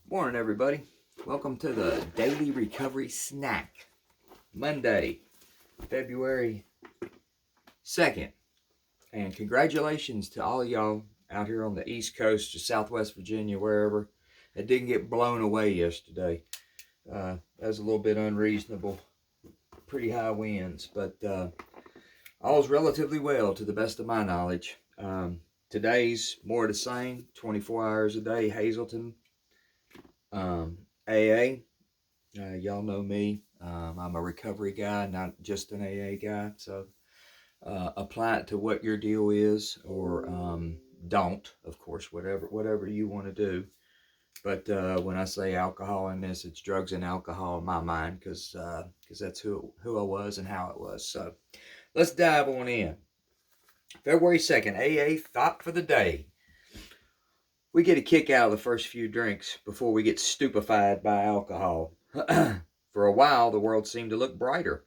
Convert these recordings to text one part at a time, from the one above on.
Morning, everybody. Welcome to the Daily Recovery Snack. Monday, February 2nd. And congratulations to all y'all out here on the East Coast or Southwest Virginia, wherever, that didn't get blown away yesterday. That was a little bit unreasonable. Pretty high winds, but all's relatively well to the best of my knowledge. Today's more of the same, 24 hours a day, Hazelton. AA. Y'all know me. I'm a recovery guy, not just an AA guy. So apply it to what your deal is, or don't, of course, whatever you want to do. But when I say alcohol in this, it's drugs and alcohol in my mind, because that's who I was and how it was. So let's dive on in. February 2nd, AA thought for the day. We get a kick out of the first few drinks before we get stupefied by alcohol. For a while, the world seemed to look brighter.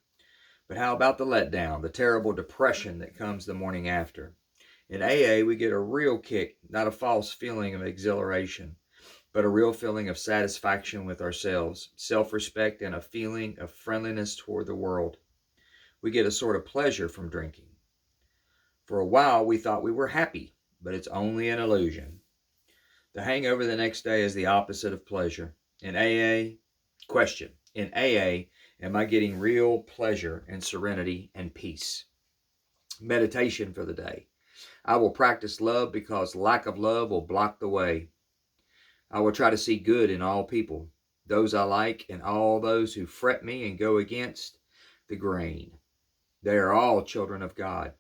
But how about the letdown, the terrible depression that comes the morning after? In AA, we get a real kick, not a false feeling of exhilaration, but a real feeling of satisfaction with ourselves, self-respect, and a feeling of friendliness toward the world. We get a sort of pleasure from drinking. For a while, we thought we were happy, but it's only an illusion. The hangover the next day is the opposite of pleasure. In AA, question. In AA, am I getting real pleasure and serenity and peace? Meditation for the day. I will practice love because lack of love will block the way. I will try to see good in all people, those I like and all those who fret me and go against the grain. They are all children of God.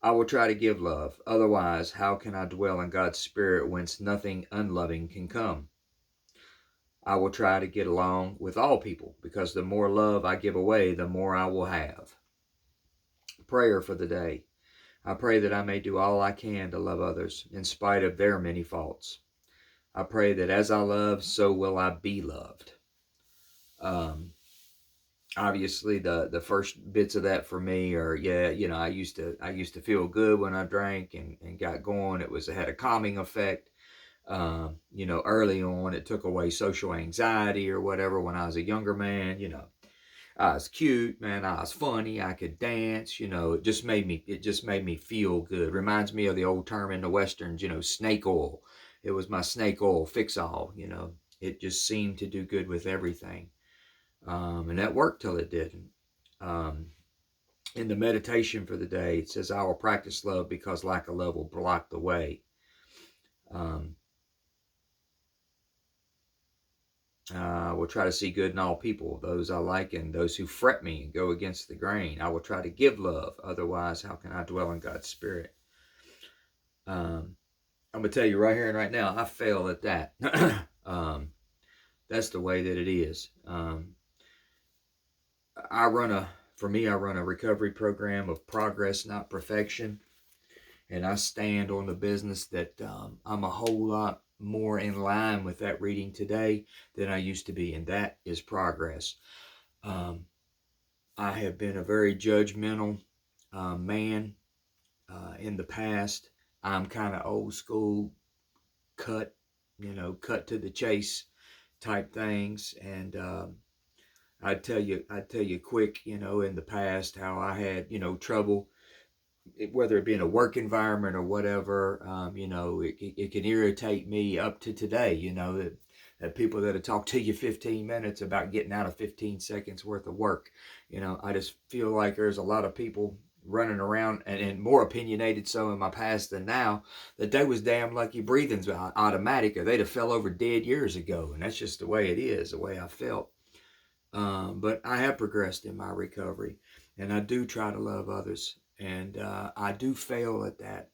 I will try to give love. Otherwise, how can I dwell in God's Spirit whence nothing unloving can come? I will try to get along with all people, because the more love I give away, the more I will have. Prayer for the day. I pray that I may do all I can to love others, in spite of their many faults. I pray that as I love, so will I be loved. Obviously, the first bits of that for me are, I used to feel good when I drank and got going. It had a calming effect. Early on, it took away social anxiety or whatever when I was a younger man. I was cute, man. I was funny. I could dance. It just made me feel good. Reminds me of the old term in the westerns, snake oil. It was my snake oil fix all. It just seemed to do good with everything, and that worked till it didn't. In the meditation for the day, it says, "I will practice love because lack of love will block the way." I will try to see good in all people, those I like and those who fret me and go against the grain. I will try to give love. Otherwise, how can I dwell in God's Spirit? I'm going to tell you right here and right now, I fail at that. That's the way that it is. I run a recovery program of progress, not perfection. And I stand on the business that I'm a whole lot more in line with that reading today than I used to be, and that is progress. I have been a very judgmental man in the past. I'm kind of old school, cut to the chase type things, and I'd tell you quick, in the past how I had trouble, whether it be in a work environment or whatever. It can irritate me up to today, that people that have talked to you 15 minutes about getting out of 15 seconds worth of work. I just feel like there's a lot of people running around, and more opinionated so in my past than now, that they was damn lucky breathing's automatic, or they'd have fell over dead years ago. And that's just the way it is, the way I felt. But I have progressed in my recovery, and I do try to love others. And I do fail at that.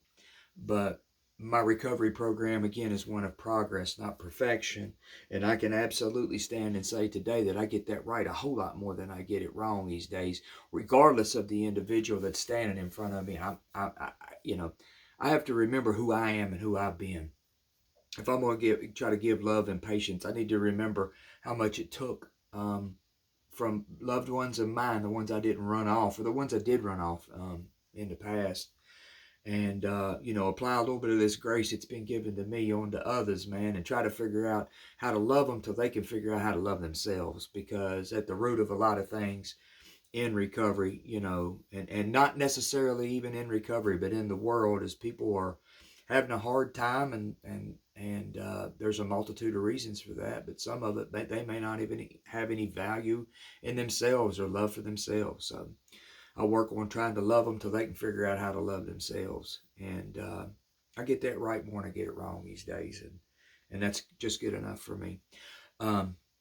But my recovery program, again, is one of progress, not perfection. And I can absolutely stand and say today that I get that right a whole lot more than I get it wrong these days, regardless of the individual that's standing in front of me. I have to remember who I am and who I've been. If I'm going to try to give love and patience, I need to remember how much it took from loved ones of mine, the ones I didn't run off, or the ones I did run off in the past. and apply a little bit of this grace that's been given to me onto others, man, and try to figure out how to love them till they can figure out how to love themselves. Because at the root of a lot of things in recovery, and not necessarily even in recovery, but in the world, as people are having a hard time, and there's a multitude of reasons for that, but some of it they may not even have any value in themselves or love for themselves. So I work on trying to love them till they can figure out how to love themselves. And I get that right more than I get it wrong these days. And that's just good enough for me.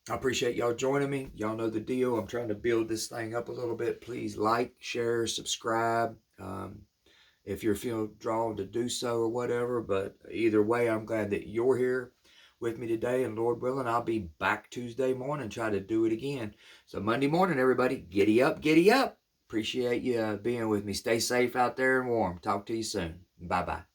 I appreciate y'all joining me. Y'all know the deal. I'm trying to build this thing up a little bit. Please like, share, subscribe. If you're feeling drawn to do so or whatever. But either way, I'm glad that you're here with me today. And Lord willing, I'll be back Tuesday morning and try to do it again. So Monday morning, everybody, giddy up, giddy up. Appreciate you being with me. Stay safe out there and warm. Talk to you soon. Bye-bye.